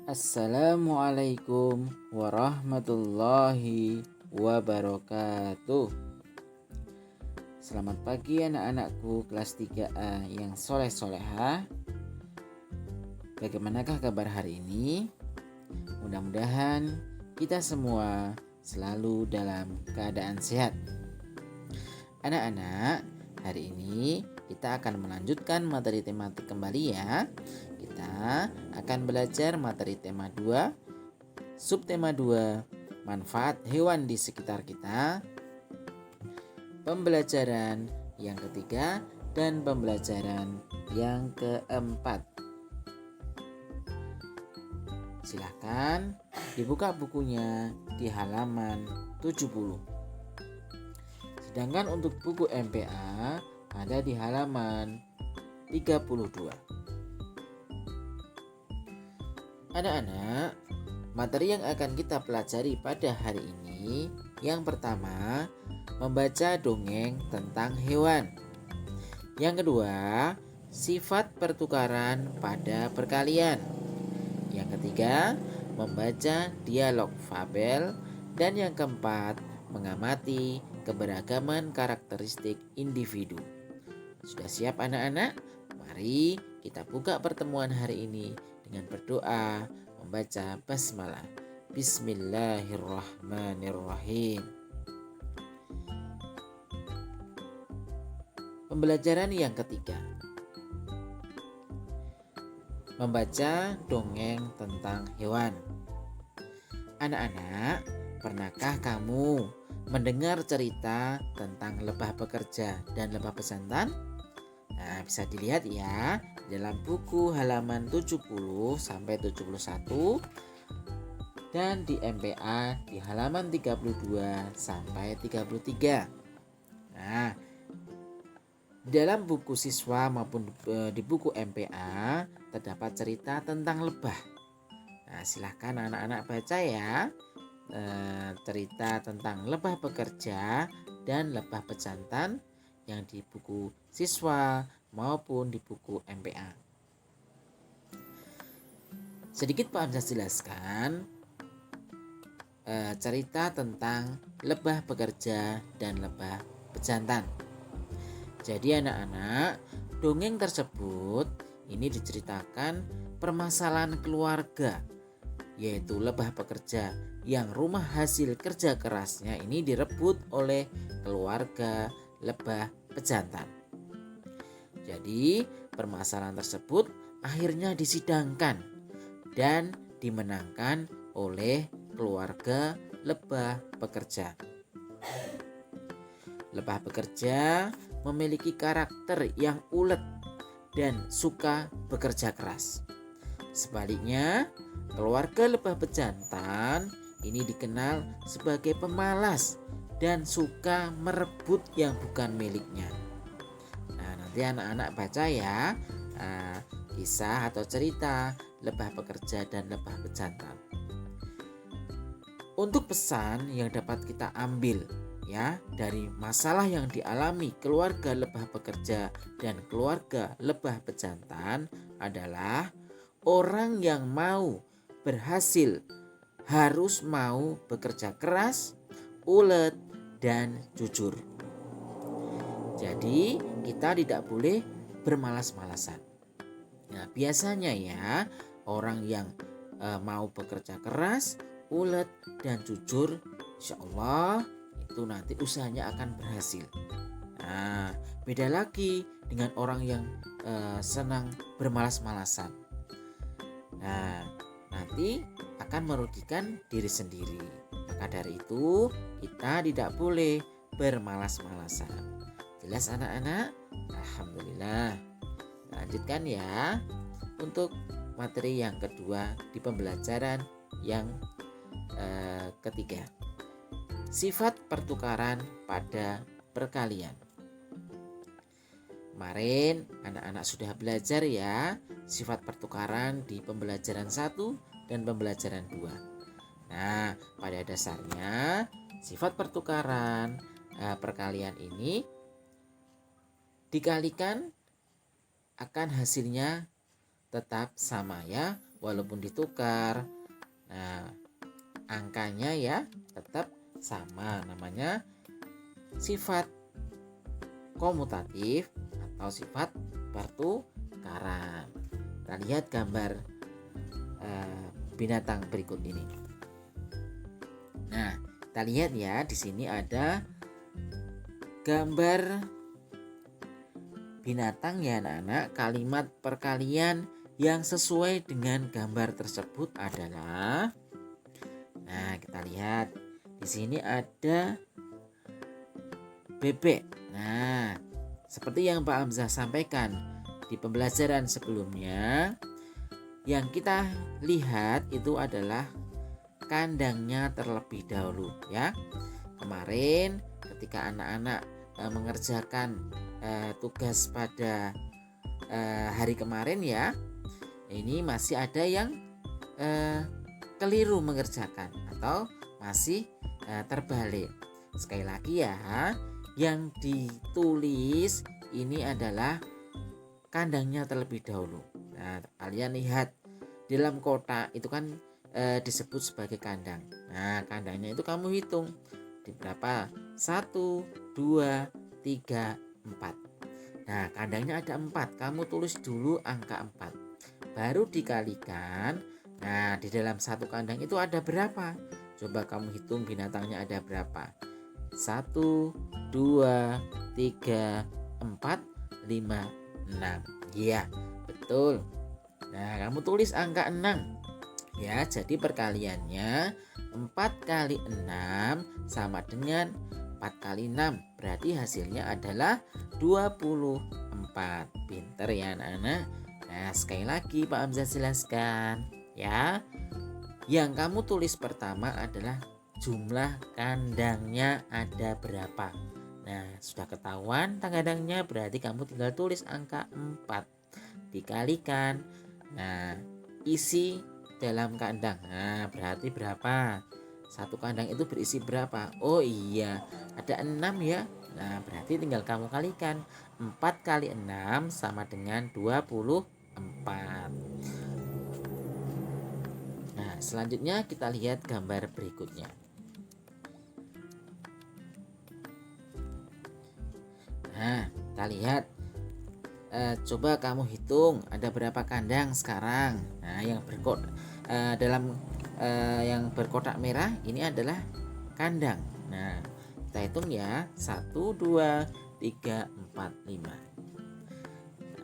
Assalamualaikum warahmatullahi wabarakatuh. Selamat pagi anak-anakku kelas 3A yang soleh-soleha. Bagaimanakah kabar hari ini? Mudah-mudahan kita semua selalu dalam keadaan sehat. Anak-anak, hari ini kita akan melanjutkan materi tematik kembali ya. Kita akan belajar materi tema 2, subtema 2, manfaat hewan di sekitar kita, pembelajaran yang ketiga, dan pembelajaran yang keempat. Silahkan dibuka bukunya di halaman 70. Sedangkan untuk buku MPA ada di halaman 32. Anak-anak, materi yang akan kita pelajari pada hari ini, yang pertama, membaca dongeng tentang hewan. Yang kedua, sifat pertukaran pada perkalian. Yang ketiga, membaca dialog fabel. Dan yang keempat, mengamati keberagaman karakteristik individu. Sudah siap anak-anak? Mari kita buka pertemuan hari ini dengan berdoa membaca basmalah. Bismillahirrahmanirrahim. Pembelajaran yang ketiga, membaca dongeng tentang hewan. Anak-anak, pernahkah kamu mendengar cerita tentang lebah bekerja dan lebah pejantan? Nah, bisa dilihat ya dalam buku halaman 70 sampai 71 dan di MPA di halaman 32 sampai 33. Nah, dalam buku siswa maupun di buku MPA terdapat cerita tentang lebah. Nah, silahkan anak-anak baca ya cerita tentang lebah bekerja dan lebah pejantan yang di buku siswa maupun di buku MPA. Sedikit Pak Hamzah jelaskan cerita tentang lebah bekerja dan lebah pejantan. Jadi anak-anak, dongeng tersebut ini diceritakan permasalahan keluarga, yaitu lebah pekerja yang rumah hasil kerja kerasnya ini direbut oleh keluarga lebah pejantan. Jadi permasalahan tersebut akhirnya disidangkan dan dimenangkan oleh keluarga lebah pekerja. Lebah pekerja memiliki karakter yang ulet dan suka bekerja keras. Sebaliknya, keluarga lebah pejantan ini dikenal sebagai pemalas dan suka merebut yang bukan miliknya. Nah, nanti anak-anak baca ya kisah atau cerita lebah pekerja dan lebah pejantan. Untuk pesan yang dapat kita ambil ya dari masalah yang dialami keluarga lebah pekerja dan keluarga lebah pejantan adalah orang yang mau berhasil harus mau bekerja keras, ulet, dan jujur. Jadi kita tidak boleh bermalas-malasan. Nah, biasanya ya orang yang mau bekerja keras, ulet, dan jujur, insya Allah itu nanti usahanya akan berhasil. Nah, beda lagi dengan orang yang senang bermalas-malasan. Nah, nanti akan merugikan diri sendiri. Maka dari itu kita tidak boleh bermalas-malasan. Jelas anak-anak? Alhamdulillah. Lanjutkan ya untuk materi yang kedua di pembelajaran yang ketiga. Sifat pertukaran pada perkalian. Kemarin anak-anak sudah belajar ya sifat pertukaran di pembelajaran 1 dan pembelajaran 2. Nah, pada dasarnya sifat pertukaran perkalian ini dikalikan akan hasilnya tetap sama ya, walaupun ditukar, nah angkanya ya tetap sama, namanya sifat komutatif atau sifat pertukaran. Kita lihat gambar binatang berikut ini. Nah, kita lihat ya, di sini ada gambar binatang ya anak-anak. Kalimat perkalian yang sesuai dengan gambar tersebut adalah, nah kita lihat di sini ada bebek. Nah, seperti yang Pak Hamzah sampaikan di pembelajaran sebelumnya, yang kita lihat itu adalah kandangnya terlebih dahulu ya. Kemarin ketika anak-anak mengerjakan tugas pada hari kemarin ya, ini masih ada yang keliru mengerjakan atau masih terbalik. Sekali lagi ya, yang ditulis ini adalah kandangnya terlebih dahulu. Nah, kalian lihat di dalam kotak itu kan disebut sebagai kandang. Nah, kandangnya itu kamu hitung di berapa? 1, 2, 3, 4. Nah, kandangnya ada 4. Kamu tulis dulu angka 4. Baru dikalikan. Nah, di dalam satu kandang itu ada berapa? Coba kamu hitung binatangnya ada berapa? 1, 2, 3, 4, 5, 6. Iya, betul. Nah, kamu tulis angka 6. Ya, jadi perkaliannya 4 kali 6 sama dengan 4 kali 6. Berarti hasilnya adalah 24. Pinter ya anak-anak. Nah, sekali lagi Pak Hamzah jelaskan ya. Yang kamu tulis pertama adalah jumlah kandangnya ada berapa. Nah, sudah ketahuan kandangnya, berarti kamu tinggal tulis angka 4 dikalikan. Nah, isi dalam kandang. Nah, berarti berapa? Satu kandang itu berisi berapa? Oh iya, ada 6 ya. Nah, berarti tinggal kamu kalikan. 4 kali 6 sama dengan 24. Nah, selanjutnya kita lihat gambar berikutnya. Nah, kita lihat. Coba kamu hitung ada berapa kandang sekarang. Nah, yang yang berkotak merah ini adalah kandang. Nah, kita hitung ya, 1, 2, 3, 4, 5.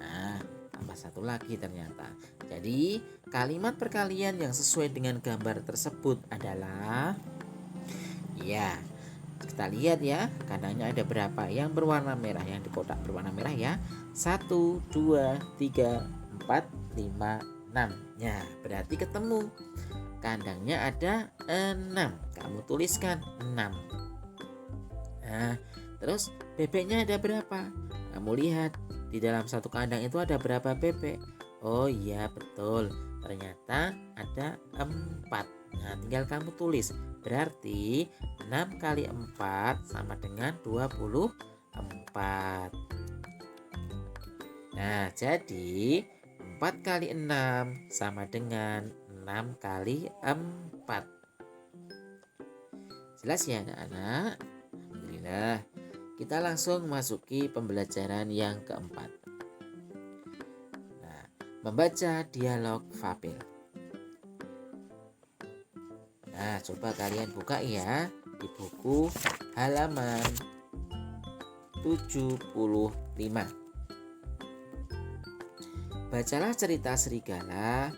Nah, tambah satu lagi ternyata. Jadi kalimat perkalian yang sesuai dengan gambar tersebut adalah, ya, kita lihat ya, kandangnya ada berapa. Yang berwarna merah, yang di kotak berwarna merah ya, 1, 2, 3, 4, 5, 6. Ya, berarti ketemu kandangnya ada 6. Kamu tuliskan 6. Nah, terus bebeknya ada berapa? Kamu lihat di dalam satu kandang itu ada berapa bebek? Oh iya, betul, ternyata ada 4. Nah, tinggal kamu tulis. Berarti 6 kali 4 sama dengan 24. Nah, jadi 4 kali 6 sama dengan 6 kali 4. Jelas ya anak-anak? Alhamdulillah. Kita langsung masuki pembelajaran yang keempat. Nah, membaca dialog fabel. Nah, coba kalian buka ya di buku halaman 75. Bacalah cerita serigala,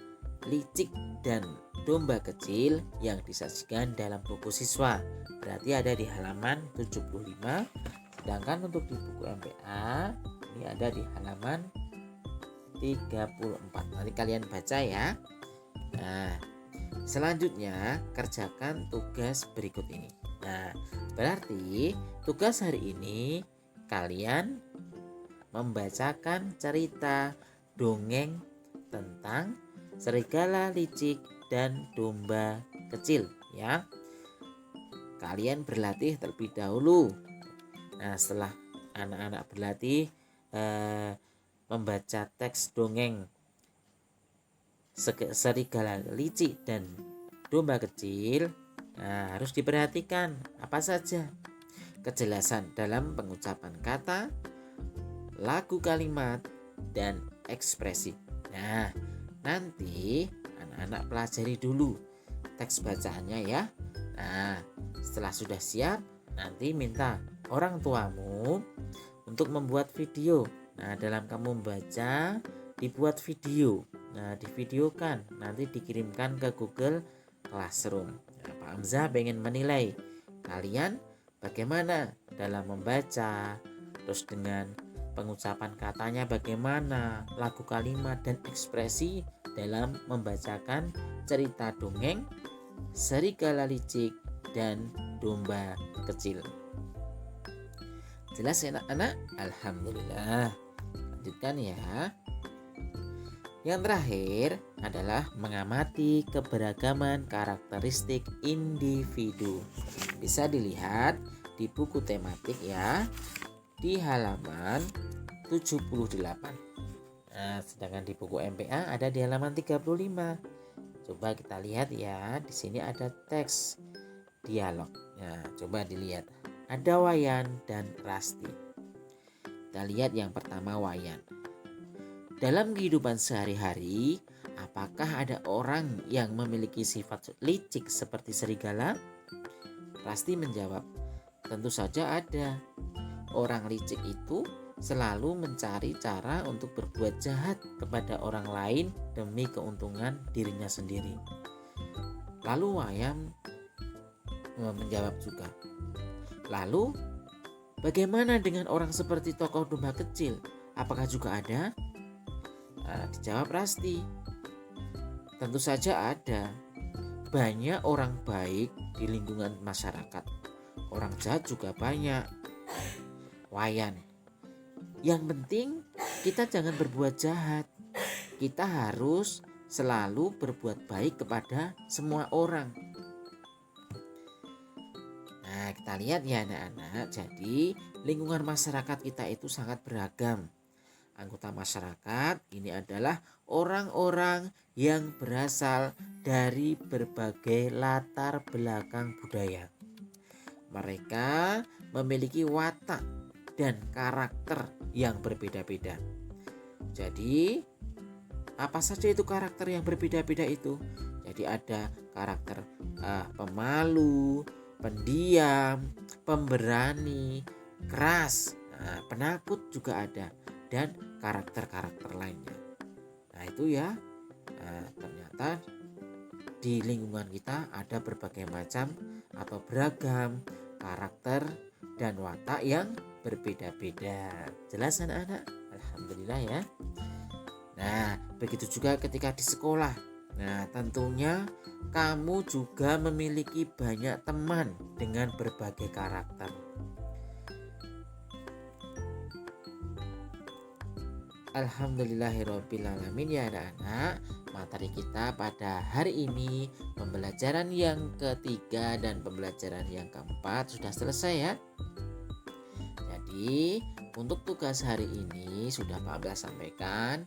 licik, dan domba kecil yang disajikan dalam buku siswa. Berarti ada di halaman 75. Sedangkan untuk di buku MPA ini ada di halaman 34. Nanti kalian baca ya. Nah, selanjutnya kerjakan tugas berikut ini. Nah, berarti tugas hari ini kalian membacakan cerita dongeng tentang serigala licik dan domba kecil ya. Kalian berlatih terlebih dahulu. Nah, setelah anak-anak berlatih membaca teks dongeng serigala licik dan domba kecil, nah, harus diperhatikan apa saja kejelasan dalam pengucapan kata, lagu kalimat, dan ekspresi. Nah, nanti anak-anak pelajari dulu teks bacaannya ya. Nah, setelah sudah siap, nanti minta orang tuamu untuk membuat video. Nah, dalam kamu membaca, dibuat video. Nah, divideokan, nanti dikirimkan ke Google Classroom. Nah, Pak Hamzah pengen menilai kalian bagaimana dalam membaca, terus dengan pengucapan katanya bagaimana, lagu kalimat dan ekspresi dalam membacakan cerita dongeng serigala licik dan domba kecil. Jelas ya anak-anak? Alhamdulillah. Lanjutkan ya. Yang terakhir adalah mengamati keberagaman karakteristik individu. Bisa dilihat di buku tematik ya, di halaman 78. Nah, sedangkan di buku MPA ada di halaman 35. Coba kita lihat ya, di sini ada teks dialog. Nah, coba dilihat. Ada Wayan dan Rasti. Kita lihat yang pertama Wayan. Dalam kehidupan sehari-hari, apakah ada orang yang memiliki sifat licik seperti serigala? Rasti menjawab, tentu saja ada. Orang licik itu selalu mencari cara untuk berbuat jahat kepada orang lain demi keuntungan dirinya sendiri. Lalu Wayan menjawab juga, lalu bagaimana dengan orang seperti tokoh domba kecil? Apakah juga ada? Nah, dijawab Rasti, tentu saja ada. Banyak orang baik di lingkungan masyarakat. Orang jahat juga banyak. Wayan, yang penting kita jangan berbuat jahat. Kita harus selalu berbuat baik kepada semua orang. Nah, kita lihat ya anak-anak. Jadi lingkungan masyarakat kita itu sangat beragam. Anggota masyarakat ini adalah orang-orang yang berasal dari berbagai latar belakang budaya. Mereka memiliki watak dan karakter yang berbeda-beda. Jadi, apa saja itu karakter yang berbeda-beda itu? Jadi ada karakter pemalu, pendiam, pemberani, keras, penakut juga ada, dan karakter-karakter lainnya. Nah itu ya, ternyata di lingkungan kita ada berbagai macam atau beragam karakter dan watak yang berbeda-beda. Jelas anak-anak? Alhamdulillah ya. Nah, begitu juga ketika di sekolah. Nah, tentunya kamu juga memiliki banyak teman dengan berbagai karakter. Alhamdulillahirrabbilalamin ya anak-anak. Materi kita pada hari ini pembelajaran yang ketiga dan pembelajaran yang keempat sudah selesai ya. Jadi untuk tugas hari ini sudah Pak Abah sampaikan,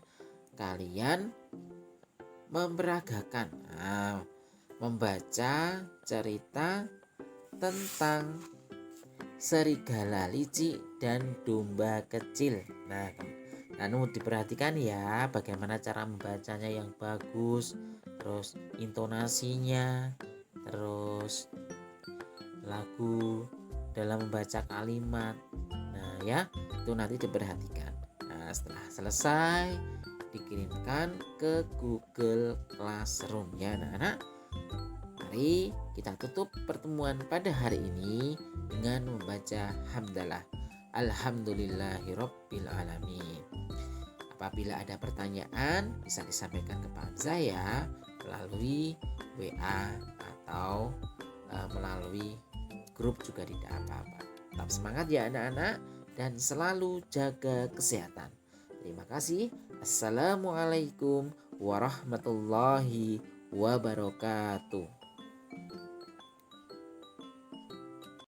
kalian memperagakan, membaca cerita tentang serigala licik dan domba kecil. Nah, lalu diperhatikan ya bagaimana cara membacanya yang bagus, terus intonasinya, terus lagu dalam membaca kalimat. Nah ya, itu nanti diperhatikan. Nah, setelah selesai dikirimkan ke Google Classroom ya anak-anak. Mari kita tutup pertemuan pada hari ini dengan membaca hamdalah. Alhamdulillahirabbil alamin. Apabila ada pertanyaan bisa disampaikan ke Pak Hamzah ya melalui WA atau melalui grup juga tidak apa-apa. Tetap semangat ya anak-anak dan selalu jaga kesehatan. Terima kasih. Assalamualaikum warahmatullahi wabarakatuh.